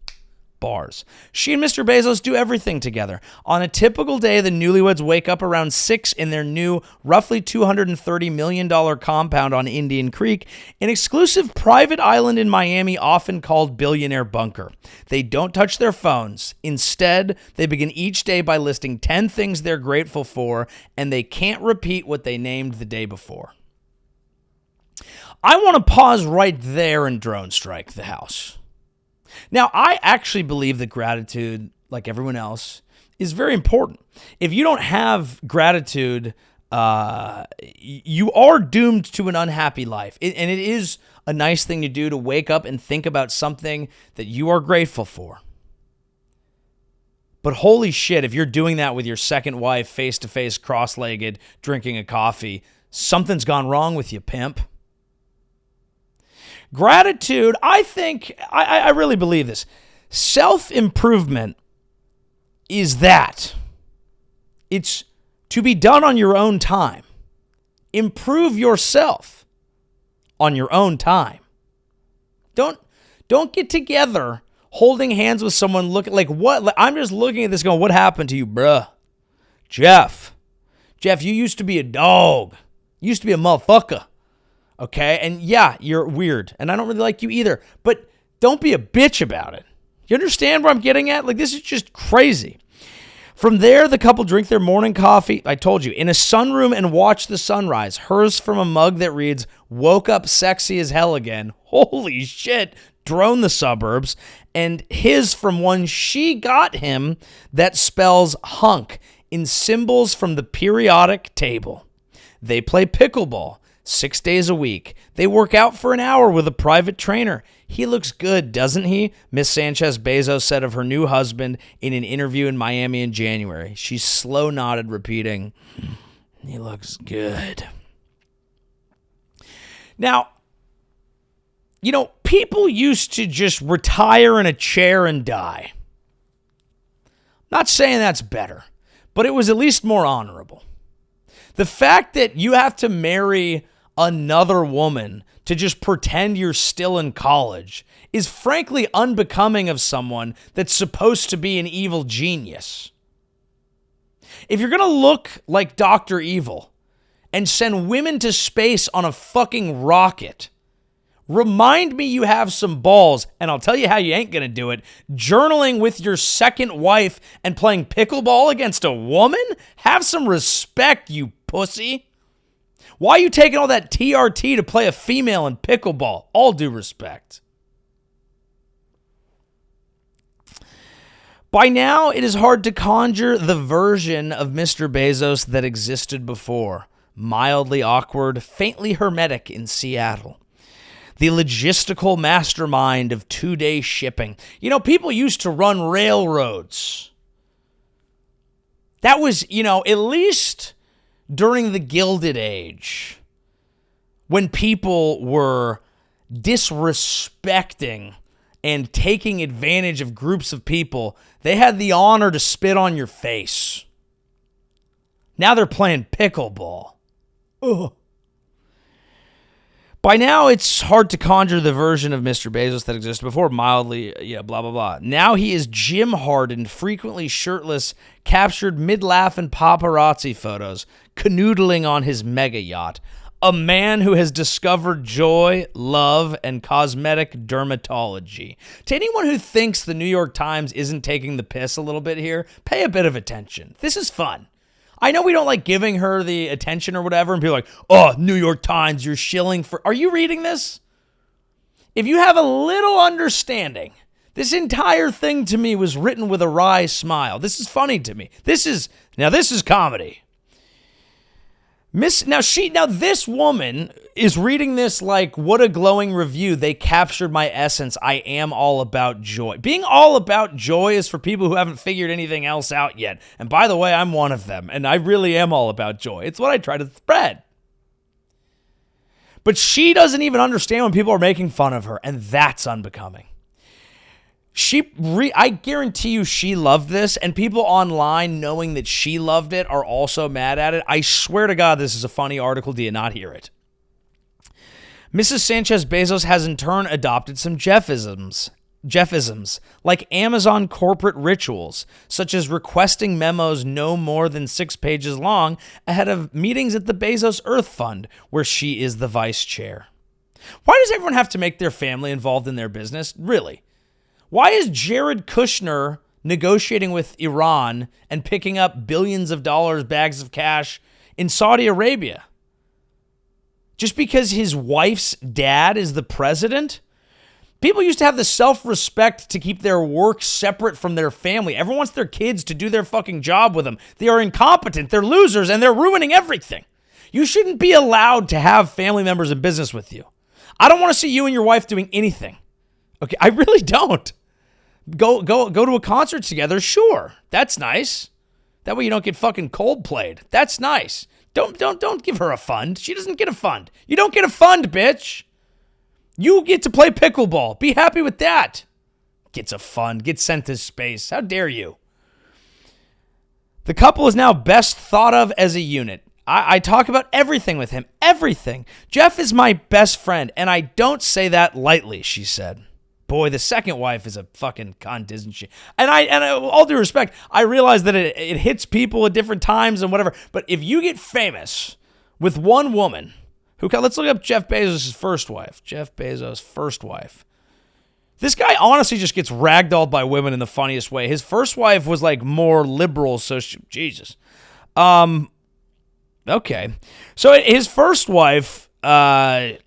S2: bars. She and Mr. Bezos do everything together. On a typical day, the newlyweds wake up around 6 in their new, roughly $230 million compound on Indian Creek, an exclusive private island in Miami often called Billionaire Bunker. They don't touch their phones. Instead, they begin each day by listing 10 things they're grateful for, and they can't repeat what they named the day before. I want to pause right there and drone strike the house. Now, I actually believe that gratitude, like everyone else, is very important. If you don't have gratitude, you are doomed to an unhappy life. And it is a nice thing to do to wake up and think about something that you are grateful for. But holy shit, if you're doing that with your second wife, face-to-face, cross-legged, drinking a coffee, something's gone wrong with you, pimp. Gratitude, I think, I really believe this. Self-improvement is that. It's to be done on your own time. Improve yourself on your own time. Don't get together holding hands with someone like what? I'm just looking at this going, what happened to you, bruh? Jeff, you used to be a dog. You used to be a motherfucker. Okay, and yeah, you're weird, and I don't really like you either, but don't be a bitch about it. You understand where I'm getting at? Like, this is just crazy. From there, the couple drink their morning coffee, I told you, in a sunroom and watch the sunrise. Hers from a mug that reads, "Woke up sexy as hell again." Holy shit, drone the suburbs. And his from one she got him that spells hunk in symbols from the periodic table. They play pickleball 6 days a week. They work out for an hour with a private trainer. He looks good, doesn't he? Miss Sanchez Bezos said of her new husband in an interview in Miami in January. She slow nodded, repeating, "He looks good." Now, you know, people used to just retire in a chair and die. Not saying that's better, but it was at least more honorable. The fact that you have to marry another woman to just pretend you're still in college is frankly unbecoming of someone that's supposed to be an evil genius. If you're going to look like Dr. Evil and send women to space on a fucking rocket, remind me you have some balls, and I'll tell you how you ain't going to do it. Journaling with your second wife and playing pickleball against a woman? Have some respect, you pussy. Why are you taking all that TRT to play a female in pickleball? All due respect. By now, it is hard to conjure the version of Mr. Bezos that existed before. Mildly awkward, faintly hermetic in Seattle. The logistical mastermind of 2-day shipping. You know, people used to run railroads. That was, at least during the Gilded Age, when people were disrespecting and taking advantage of groups of people, they had the honor to spit on your face. Now they're playing pickleball. Ugh. By now, it's hard to conjure the version of Mr. Bezos that existed before. Mildly, blah, blah, blah. Now he is gym-hardened, frequently shirtless, captured mid-laugh in paparazzi photos, canoodling on his mega yacht. A man who has discovered joy, love, and cosmetic dermatology. To anyone who thinks the New York Times isn't taking the piss a little bit here, pay a bit of attention. This is fun. I know we don't like giving her the attention or whatever, and people are like, "Oh, New York Times, you're shilling for..." Are you reading this? If you have a little understanding, this entire thing to me was written with a wry smile. This is funny to me. This is comedy. This woman is reading this like, what a glowing review. They captured my essence. I am all about joy. Being all about joy is for people who haven't figured anything else out yet. And by the way, I'm one of them. And I really am all about joy. It's what I try to spread. But she doesn't even understand when people are making fun of her. And that's unbecoming. I guarantee you she loved this, and people online knowing that she loved it are also mad at it. I swear to God, this is a funny article. Do you not hear it? Mrs. Sanchez Bezos has in turn adopted some Jeffisms. Jeffisms, like Amazon corporate rituals, such as requesting memos no more than 6 pages long ahead of meetings at the Bezos Earth Fund, where she is the vice chair. Why does everyone have to make their family involved in their business? Really? Why is Jared Kushner negotiating with Iran and picking up billions of dollars, bags of cash in Saudi Arabia? Just because his wife's dad is the president? People used to have the self-respect to keep their work separate from their family. Everyone wants their kids to do their fucking job with them. They are incompetent, they're losers, and they're ruining everything. You shouldn't be allowed to have family members in business with you. I don't want to see you and your wife doing anything. Okay, I really don't. Go to a concert together, sure. That's nice. That way you don't get fucking Coldplayed. That's nice. Don't give her a fund. She doesn't get a fund. You don't get a fund, bitch. You get to play pickleball. Be happy with that. Gets a fund. Gets sent to space. How dare you? The couple is now best thought of as a unit. I talk about everything with him. Everything. Jeff is my best friend, and I don't say that lightly, she said. Boy, the second wife is a fucking cunt, isn't she? And all due respect, I realize that it hits people at different times and whatever. But if you get famous with one woman... Let's look up Jeff Bezos' first wife. Jeff Bezos' first wife. This guy honestly just gets ragdolled by women in the funniest way. His first wife was like more liberal, so Jesus. Okay. So his first wife, okay.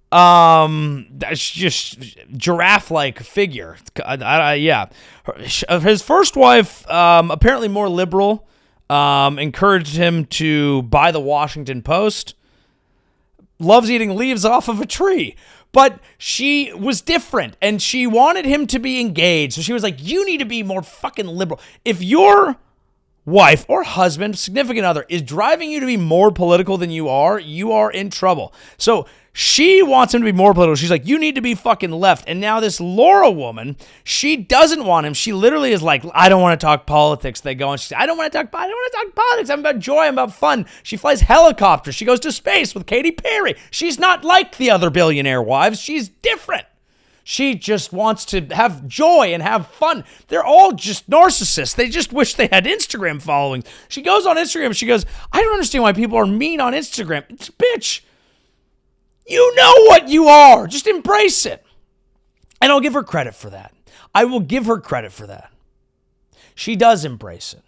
S2: That's just giraffe-like figure. Yeah. His first wife, apparently more liberal. Encouraged him to buy the Washington Post. Loves eating leaves off of a tree. But she was different, and she wanted him to be engaged. So she was like, you need to be more fucking liberal. If your wife or husband, significant other, is driving you to be more political than you are in trouble. So she wants him to be more political. She's like, you need to be fucking left. And now this Laura woman, she doesn't want him. She literally is like, I don't want to talk politics. They go and she's, I don't want to talk politics. I'm about joy. I'm about fun. She flies helicopters. She goes to space with Katy Perry. She's not like the other billionaire wives. She's different. She just wants to have joy and have fun. They're all just narcissists. They just wish they had Instagram followings. She goes on Instagram. She goes, I don't understand why people are mean on Instagram. It's bitch. You know what you are. Just embrace it. And I'll give her credit for that. I will give her credit for that. She does embrace it.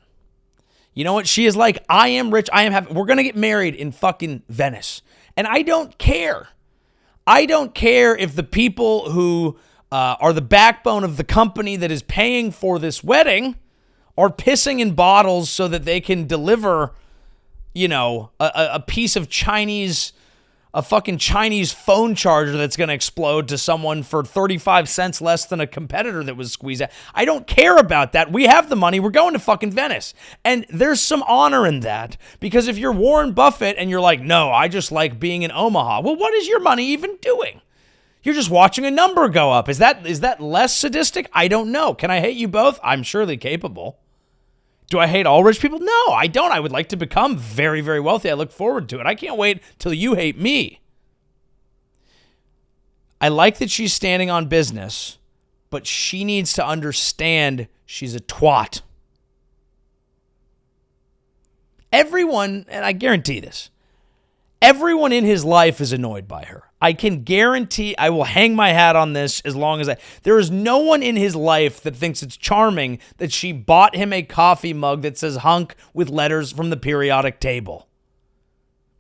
S2: You know what? She is like, I am rich. I am happy. We're going to get married in fucking Venice. And I don't care. I don't care if the people who are the backbone of the company that is paying for this wedding are pissing in bottles so that they can deliver, a piece of a fucking Chinese phone charger that's going to explode to someone for 35 cents less than a competitor that was squeezed out. I don't care about that. We have the money. We're going to fucking Venice. And there's some honor in that, because if you're Warren Buffett and you're like, no, I just like being in Omaha. Well, what is your money even doing? You're just watching a number go up. Is that less sadistic? I don't know. Can I hate you both? I'm surely capable. Do I hate all rich people? No, I don't. I would like to become very, very wealthy. I look forward to it. I can't wait till you hate me. I like that she's standing on business, but she needs to understand she's a twat. Everyone, and I guarantee this, everyone in his life is annoyed by her. I can guarantee, I will hang my hat on this as long as there is no one in his life that thinks it's charming that she bought him a coffee mug that says hunk with letters from the periodic table.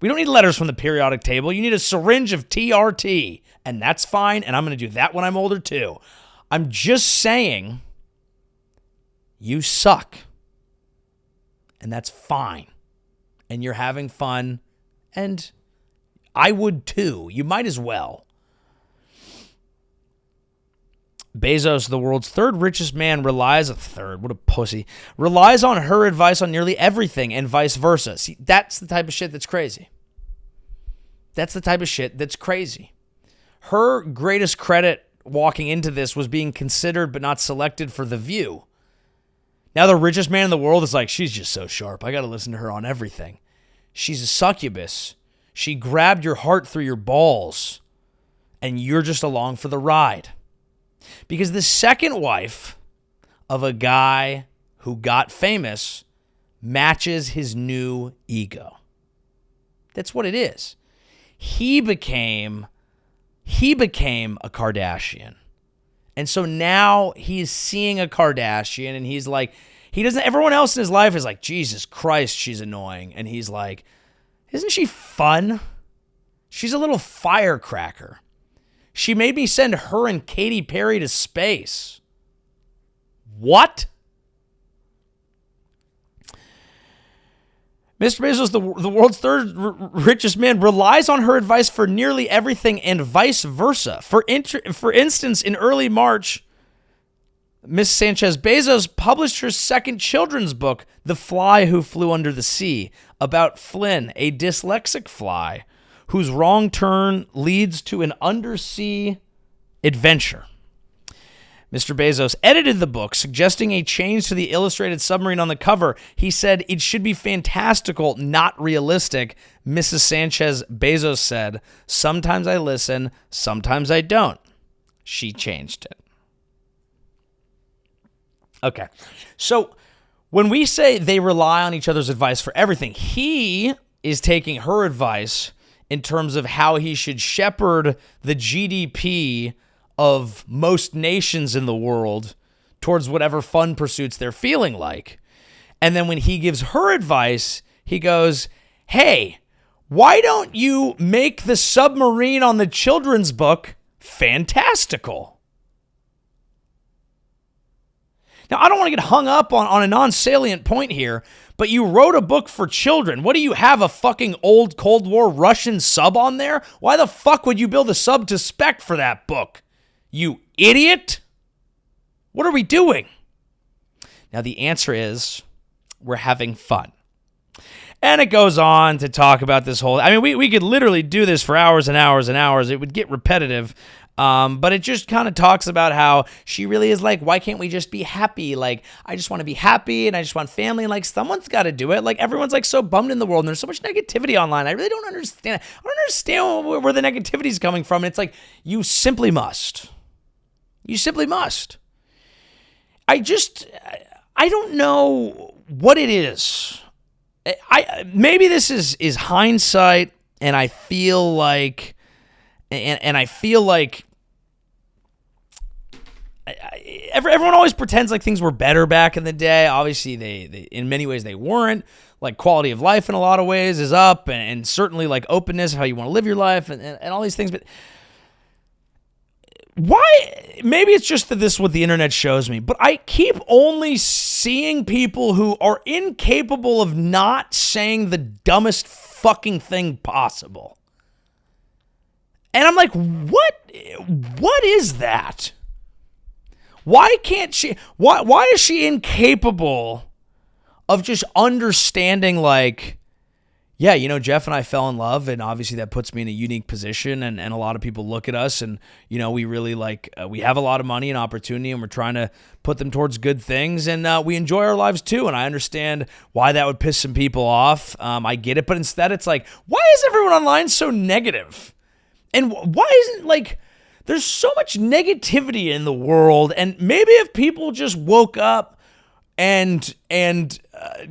S2: We don't need letters from the periodic table. You need a syringe of TRT, and that's fine, and I'm going to do that when I'm older too. I'm just saying, you suck, and that's fine, and you're having fun, and I would too. You might as well. Bezos, the world's third richest man, relies on her advice on nearly everything and vice versa. See, that's the type of shit that's crazy. Her greatest credit walking into this was being considered but not selected for The View. Now the richest man in the world is like, she's just so sharp. I got to listen to her on everything. She's a succubus. She grabbed your heart through your balls and you're just along for the ride. Because the second wife of a guy who got famous matches his new ego. That's what it is. He became a Kardashian. And so now he's seeing a Kardashian and he's like, everyone else in his life is like, Jesus Christ, she's annoying. And he's like, isn't she fun? She's a little firecracker. She made me send her and Katy Perry to space. What? Mr. Bezos, the world's third richest man, relies on her advice for nearly everything and vice versa. For instance, in early March, Ms. Sanchez Bezos published her second children's book, The Fly Who Flew Under the Sea, about Flynn, a dyslexic fly whose wrong turn leads to an undersea adventure. Mr. Bezos edited the book, suggesting a change to the illustrated submarine on the cover. He said, it should be fantastical, not realistic. Mrs. Sanchez Bezos said, sometimes I listen, sometimes I don't. She changed it. Okay, so when we say they rely on each other's advice for everything, he is taking her advice in terms of how he should shepherd the GDP of most nations in the world towards whatever fun pursuits they're feeling like. And then when he gives her advice, he goes, hey, why don't you make the submarine on the children's book fantastical? Now, I don't want to get hung up on a non-salient point here, but you wrote a book for children. What do you have, a fucking old Cold War Russian sub on there? Why the fuck would you build a sub to spec for that book? You idiot? What are we doing? Now, the answer is we're having fun. And it goes on to talk about this whole... I mean, we could literally do this for hours and hours and hours. It would get repetitive. But it just kind of talks about how she really is like, why can't we just be happy? Like, I just want to be happy and I just want family. And like, someone's got to do it. Like, everyone's like so bummed in the world and there's so much negativity online. I really don't understand. I don't understand where the negativity is coming from. And it's like, you simply must. You simply must. I don't know what it is. Maybe this is hindsight, and I feel like, everyone always pretends like things were better back in the day. Obviously, they in many ways they weren't. Like, quality of life in a lot of ways is up, and certainly like openness, how you want to live your life, and all these things. But why? Maybe it's just that this is what the internet shows me, but I keep only seeing people who are incapable of not saying the dumbest fucking thing possible. And I'm like, what is that? Why can't she, why is she incapable of just understanding, like, yeah, you know, Jeff and I fell in love, and obviously that puts me in a unique position, and a lot of people look at us, and, you know, we really we have a lot of money and opportunity, and we're trying to put them towards good things, and we enjoy our lives too, and I understand why that would piss some people off. I get it, but instead it's like, why is everyone online so negative? And why isn't, like, there's so much negativity in the world, and maybe if people just woke up and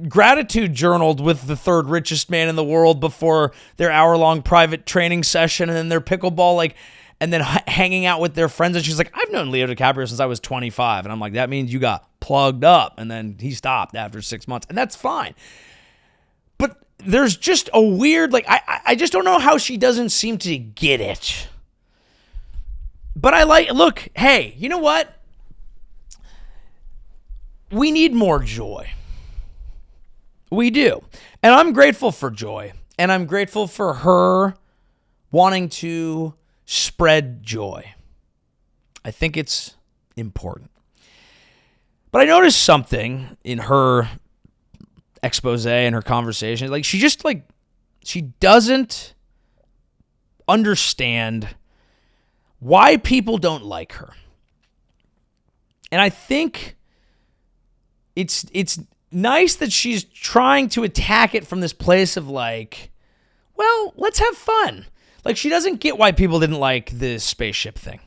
S2: gratitude journaled with the third richest man in the world before their hour-long private training session, and then their pickleball, like, and then hanging out with their friends. And she's like, I've known Leo DiCaprio since I was 25. And I'm like, that means you got plugged up. And then he stopped after 6 months, and that's fine. But there's just a weird, like, I just don't know how she doesn't seem to get it. But look, hey, you know what? We need more joy. We do. And I'm grateful for Joy. And I'm grateful for her wanting to spread joy. I think it's important. But I noticed something in her expose and her conversation. Like, she doesn't understand why people don't like her. And I think it's nice that she's trying to attack it from this place of like, well, let's have fun. Like, she doesn't get why people didn't like the spaceship thing.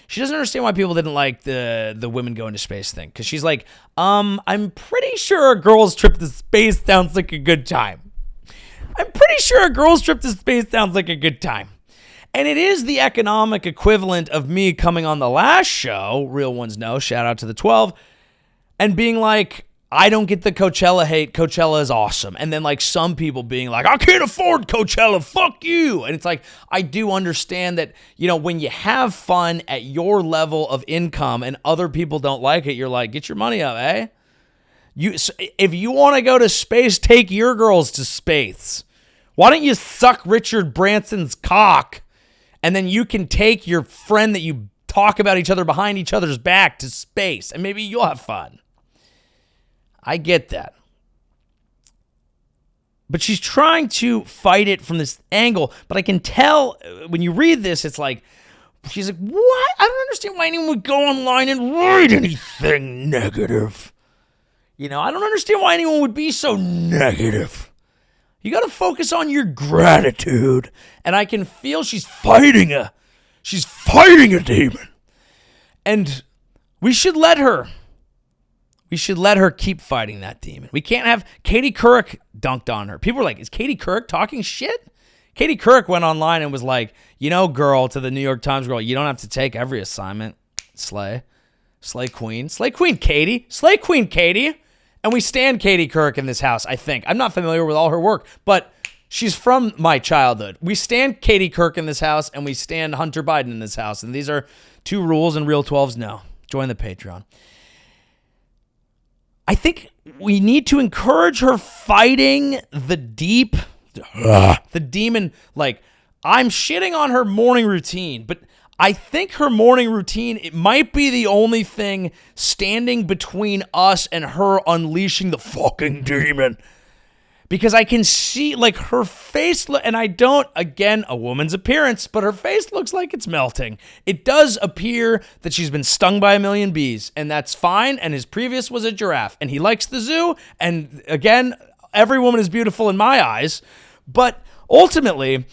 S2: She doesn't understand why people didn't like the women going to space thing. Because she's like, I'm pretty sure a girl's trip to space sounds like a good time. I'm pretty sure a girl's trip to space sounds like a good time. And it is the economic equivalent of me coming on the last show, Real Ones Know, shout out to the 12, and being like, I don't get the Coachella hate. Coachella is awesome. And then like some people being like, I can't afford Coachella. Fuck you. And it's like, I do understand that, you know, when you have fun at your level of income and other people don't like it, you're like, get your money up, eh? If you want to go to space, take your girls to space. Why don't you suck Richard Branson's cock and then you can take your friend that you talk about each other behind each other's back to space and maybe you'll have fun. I get that. But she's trying to fight it from this angle. But I can tell when you read this, it's like, she's like, what? I don't understand why anyone would go online and write anything negative. You know, I don't understand why anyone would be so negative. You got to focus on your gratitude. And I can feel she's fighting a demon. And we should let her. We should let her keep fighting that demon. We can't have Katie Couric dunked on her. People were like, is Katie Couric talking shit? Katie Couric went online and was like, you know, girl, to the New York Times girl, you don't have to take every assignment. Slay queen. Slay queen, Katie. Slay queen, Katie. And we stand Katie Couric in this house, I think. I'm not familiar with all her work, but she's from my childhood. We stand Katie Couric in this house, and we stand Hunter Biden in this house. And these are 2 rules, and Real 12s know. Join the Patreon. I think we need to encourage her fighting the demon. Like, I'm shitting on her morning routine, but I think her morning routine, it might be the only thing standing between us and her unleashing the fucking demon. Because I can see, like, her face, and I don't, again, a woman's appearance, but her face looks like it's melting. It does appear that she's been stung by a million bees, and that's fine, and his previous was a giraffe, and he likes the zoo, and again, every woman is beautiful in my eyes, but ultimately,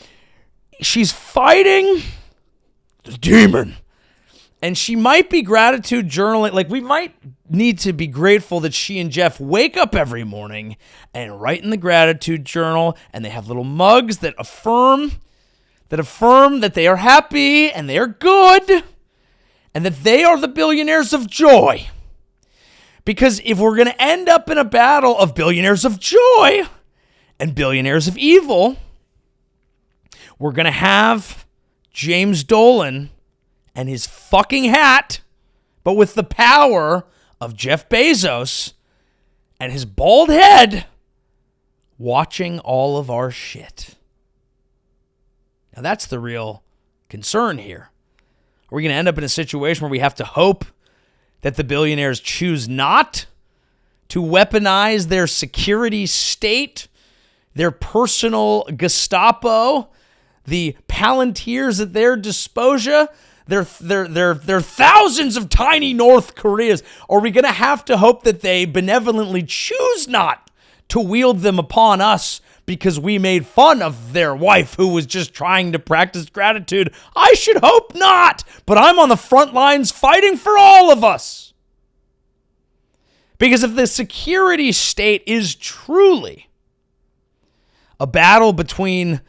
S2: she's fighting the demon. And she might be gratitude journaling. Like, we might need to be grateful that she and Jeff wake up every morning and write in the gratitude journal, and they have little mugs that affirm that they are happy and they are good and that they are the billionaires of joy. Because if we're going to end up in a battle of billionaires of joy and billionaires of evil, we're going to have James Dolan and his fucking hat, but with the power of Jeff Bezos and his bald head watching all of our shit. Now that's the real concern here. Are we going to end up in a situation where we have to hope that the billionaires choose not to weaponize their security state, their personal Gestapo, the Palantirs at their disposal? They're thousands of tiny North Koreas. Are we going to have to hope that they benevolently choose not to wield them upon us because we made fun of their wife who was just trying to practice gratitude? I should hope not, but I'm on the front lines fighting for all of us. Because if the security state is truly a battle between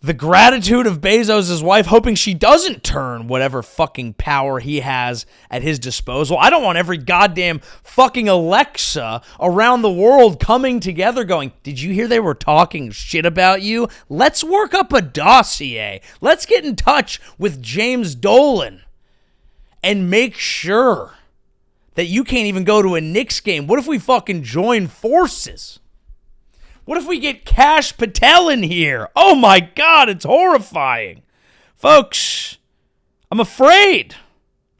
S2: the gratitude of Bezos' wife, hoping she doesn't turn whatever fucking power he has at his disposal. I don't want every goddamn fucking Alexa around the world coming together going, did you hear they were talking shit about you? Let's work up a dossier. Let's get in touch with James Dolan and make sure that you can't even go to a Knicks game. What if we fucking join forces? What if we get Kash Patel in here? Oh my God, it's horrifying. Folks, I'm afraid.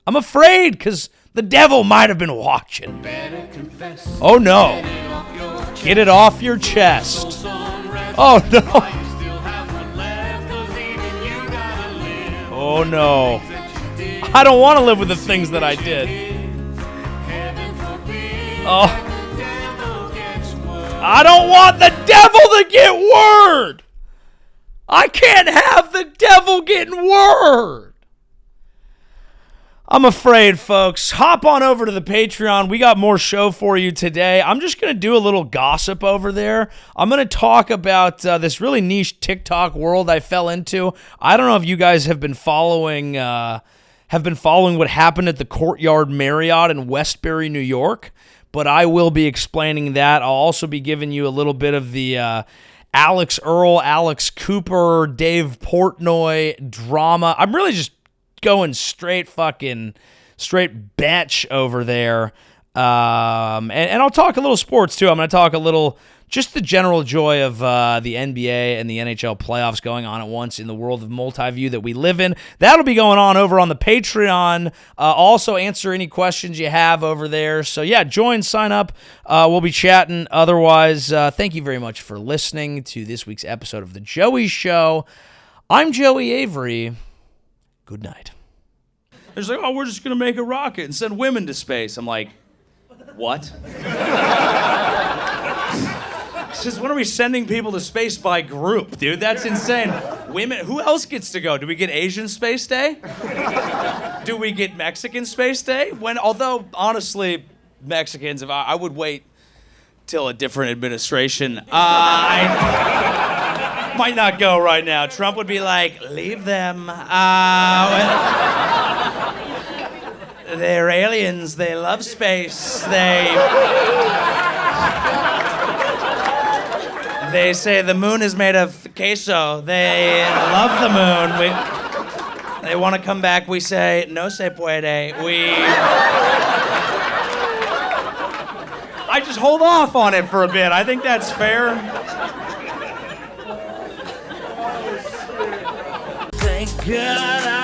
S2: I'm afraid because the devil might have been watching. Oh no. Get it off your chest. Oh no. Oh no. I don't want to live with the things that I did. Oh. I don't want the devil to get word. I can't have the devil getting word. I'm afraid, folks. Hop on over to the Patreon. We got more show for you today. I'm just going to do a little gossip over there. I'm going to talk about this really niche TikTok world I fell into. I don't know if you guys have been following what happened at the Courtyard Marriott in Westbury, New York, but I will be explaining that. I'll also be giving you a little bit of the Alex Earl, Alex Cooper, Dave Portnoy drama. I'm really just going straight batch over there. And I'll talk a little sports too. I'm going to talk a little just the general joy of the NBA and the NHL playoffs going on at once in the world of multi-view that we live in. That'll be going on over on the Patreon. Also answer any questions you have over there. So yeah, join, sign up. We'll be chatting. Otherwise, thank you very much for listening to this week's episode of The Joey Show. I'm Joey Avery. Good night. They're like, oh, we're just going to make a rocket and send women to space. I'm like, what? Says, when are we sending people to space by group, dude? That's insane. Women, who else gets to go? Do we get Asian Space Day? Do we get Mexican Space Day? Although, honestly, Mexicans, if I would wait till a different administration. I might not go right now. Trump would be like, leave them. They're aliens. They love space. They say the moon is made of queso. They love the moon. They want to come back. We say, no se puede. I just hold off on it for a bit. I think that's fair. Thank God